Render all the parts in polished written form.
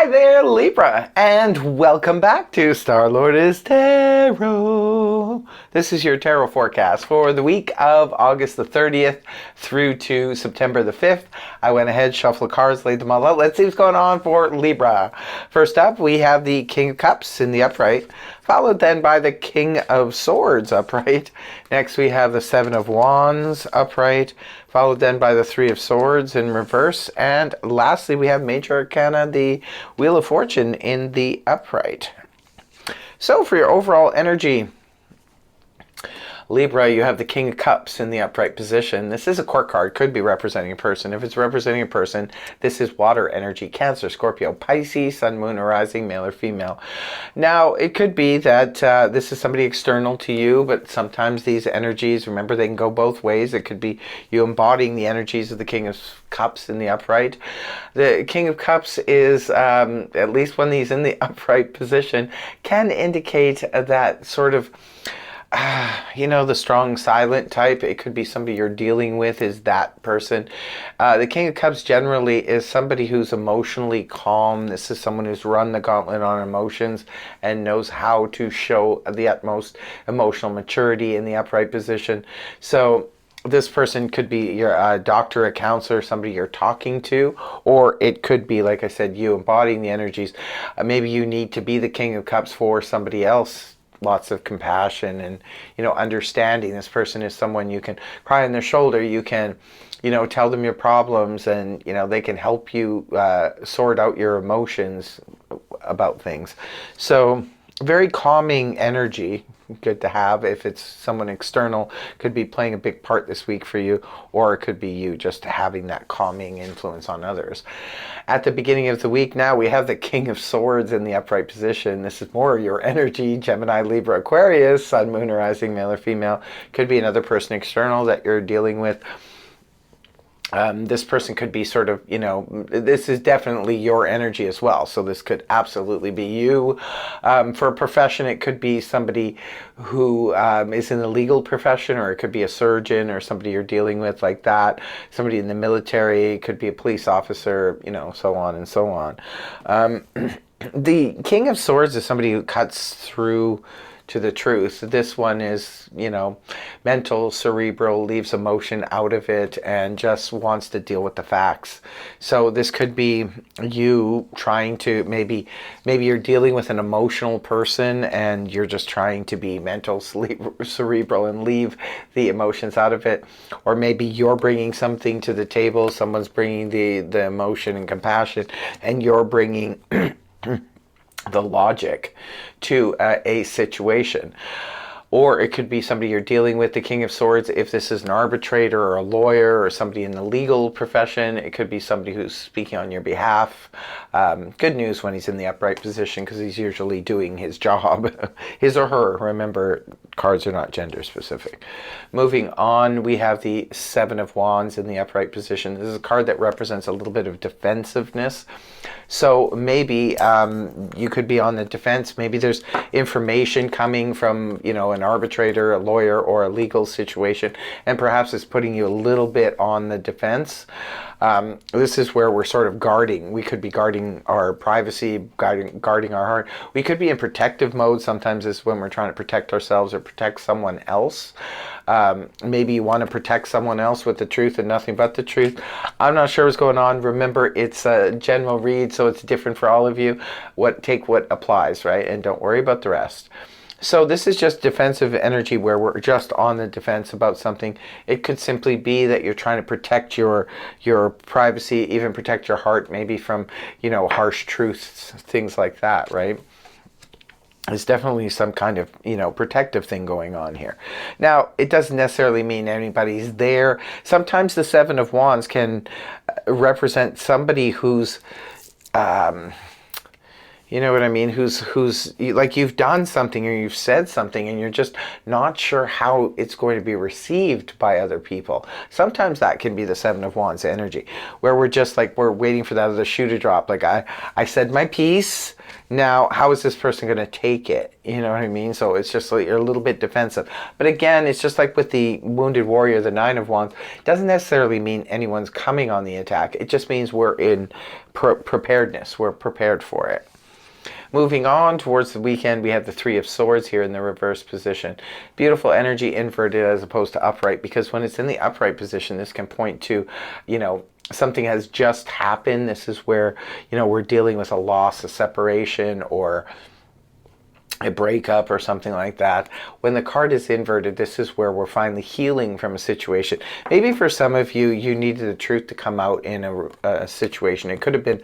Hi there, Libra, and welcome back to Star-Lord is Tarot. This is your tarot forecast for the week of August the 30th through to September the 5th. I went ahead, shuffled the cards, laid them all out. Let's see what's going on for Libra. First up, we have the King of Cups in the upright, followed then by the King of Swords upright. Next, we have the Seven of Wands upright, followed then by the Three of Swords in reverse. And lastly, we have Major Arcana, the Wheel of Fortune in the upright. So for your overall energy, Libra, you have the King of Cups in the upright position. This is a court card, could be representing a person. If it's representing a person, this is water energy, Cancer, Scorpio, Pisces, Sun, Moon, or Rising, male or female. Now, it could be that this is somebody external to you, but sometimes these energies, remember, they can go both ways. It could be you embodying the energies of the King of Cups in the upright. The King of Cups is, at least when he's in the upright position, can indicate that sort of the strong silent type. It could be somebody you're dealing with is that person. The King of Cups generally is somebody who's emotionally calm. This is someone who's run the gauntlet on emotions and knows how to show the utmost emotional maturity in the upright position. So this person could be your doctor, a counselor, somebody you're talking to, or it could be, like I said, you embodying the energies. Maybe you need to be the King of Cups for somebody else. Lots of compassion and, understanding. This person is someone you can cry on their shoulder. You can, tell them your problems, and, they can help you sort out your emotions about things. So very calming energy. Good to have. If it's someone external, could be playing a big part this week for you, or it could be you just having that calming influence on others. At the beginning of the week now, we have the King of Swords in the upright position. This is more your energy, Gemini, Libra, Aquarius, Sun, Moon, or Rising, male or female. Could be another person external that you're dealing with. This person could be sort of, this is definitely your energy as well. So this could absolutely be you. For a profession, it could be somebody who is in the legal profession, or it could be a surgeon or somebody you're dealing with like that. Somebody in the military, it could be a police officer, so on and so on. The King of Swords is somebody who cuts through to the truth. This one is, mental, cerebral, leaves emotion out of it and just wants to deal with the facts. So this could be you trying to, maybe you're dealing with an emotional person and you're just trying to be mental, cerebral, and leave the emotions out of it. Or maybe you're bringing something to the table, someone's bringing the emotion and compassion, and you're bringing the logic to a situation. Or it could be somebody you're dealing with, the King of Swords. If this is an arbitrator or a lawyer or somebody in the legal profession, it could be somebody who's speaking on your behalf. Good news when he's in the upright position, because he's usually doing his job, his or her. Remember, cards are not gender specific. Moving on, we have the Seven of Wands in the upright position. This is a card that represents a little bit of defensiveness. So maybe you could be on the defense. Maybe there's information coming from, an arbitrator, a lawyer, or a legal situation, and perhaps it's putting you a little bit on the defense. This is where we're sort of guarding. We could be guarding our privacy, guarding our heart. We could be in protective mode. Sometimes it's when we're trying to protect ourselves or protect someone else. Maybe you want to protect someone else with the truth and nothing but the truth. I'm not sure what's going on. Remember, it's a general read, so it's different for all of you. Take what applies, right? And don't worry about the rest. So this is just defensive energy where we're just on the defense about something. It could simply be that you're trying to protect your privacy, even protect your heart, maybe from, harsh truths, things like that, right? There's definitely some kind of, protective thing going on here. Now, it doesn't necessarily mean anybody's there. Sometimes the Seven of Wands can represent somebody who's, you know what I mean? Who's like, you've done something or you've said something and you're just not sure how it's going to be received by other people. Sometimes that can be the Seven of Wands energy, where we're just like, we're waiting for that other shoe to drop. Like, I said my piece. Now, how is this person going to take it? You know what I mean? So it's just like you're a little bit defensive. But again, it's just like with the Wounded Warrior, the Nine of Wands. It doesn't necessarily mean anyone's coming on the attack. It just means we're in preparedness. We're prepared for it. Moving on towards the weekend, we have the Three of Swords here in the reverse position. Beautiful energy inverted as opposed to upright, because when it's in the upright position, this can point to, something has just happened. This is where, we're dealing with a loss, a separation, or a breakup or something like that. When the card is inverted, this is where we're finally healing from a situation. Maybe for some of you, you needed the truth to come out in a situation. It could have been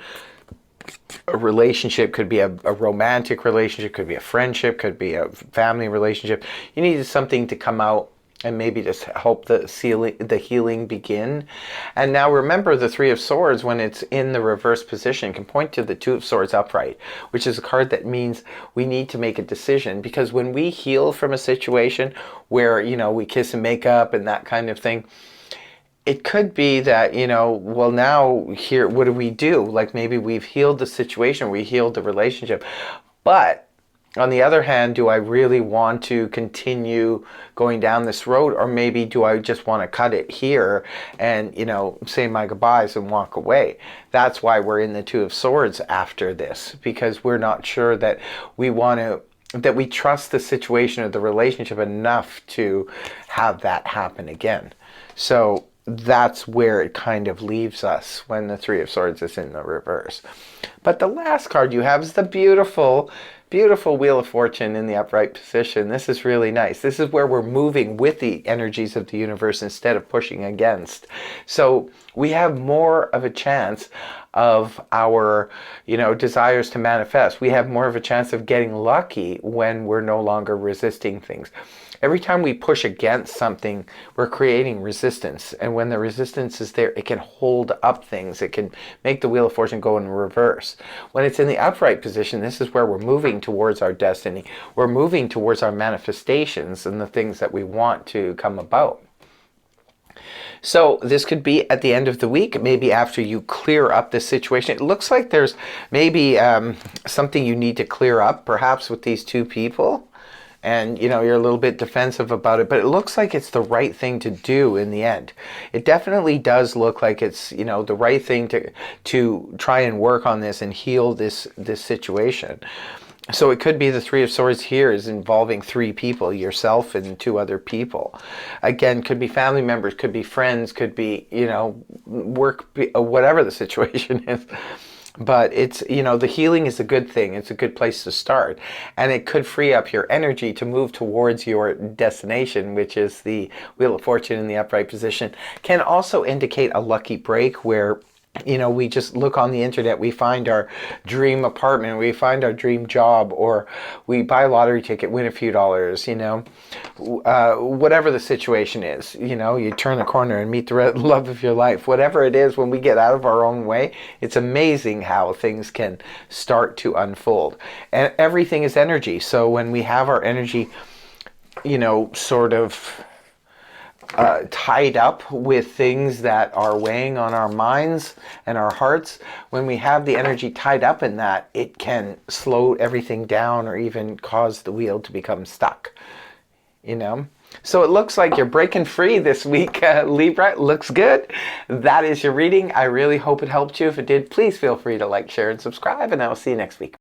a relationship, could be a romantic relationship, could be a friendship, could be a family relationship. You needed something to come out and maybe just help the healing begin. And now remember, the Three of Swords, when it's in the reverse position, can point to the Two of Swords upright, which is a card that means we need to make a decision. Because when we heal from a situation where, we kiss and make up and that kind of thing, it could be that, well, now here, what do we do? Like, maybe we've healed the situation, we healed the relationship. But on the other hand, do I really want to continue going down this road? Or maybe do I just want to cut it here and, say my goodbyes and walk away? That's why we're in the Two of Swords after this, because we're not sure that we want to, that we trust the situation or the relationship enough to have that happen again. So that's where it kind of leaves us when the Three of Swords is in the reverse. But the last card you have is the beautiful, beautiful Wheel of Fortune in the upright position. This is really nice. This is where we're moving with the energies of the universe instead of pushing against. So we have more of a chance of our, desires to manifest. We have more of a chance of getting lucky when we're no longer resisting things. Every time we push against something, we're creating resistance. And when the resistance is there, it can hold up things. It can make the Wheel of Fortune go in reverse. When it's in the upright position, this is where we're moving towards our destiny. We're moving towards our manifestations and the things that we want to come about. So this could be at the end of the week, maybe after you clear up this situation. It looks like there's maybe something you need to clear up, perhaps with these two people. And, you're a little bit defensive about it, but it looks like it's the right thing to do in the end. It definitely does look like it's, the right thing to try and work on this and heal this situation. So it could be the Three of Swords here is involving three people, yourself and two other people. Again, could be family members, could be friends, could be, work, whatever the situation is. But it's, the healing is a good thing. It's a good place to start. And it could free up your energy to move towards your destination, which is the Wheel of Fortune in the upright position. Can also indicate a lucky break where, we just look on the internet, we find our dream apartment, we find our dream job, or we buy a lottery ticket, win a few dollars, whatever the situation is, you turn the corner and meet the love of your life. Whatever it is, when we get out of our own way, it's amazing how things can start to unfold. And everything is energy. So when we have our energy, sort of tied up with things that are weighing on our minds and our hearts, when we have the energy tied up in that, it can slow everything down or even cause the wheel to become stuck, So it looks like you're breaking free this week, Libra. It looks good. That is your reading. I really hope it helped you. If it did, please feel free to like, share, and subscribe, and I will see you next week.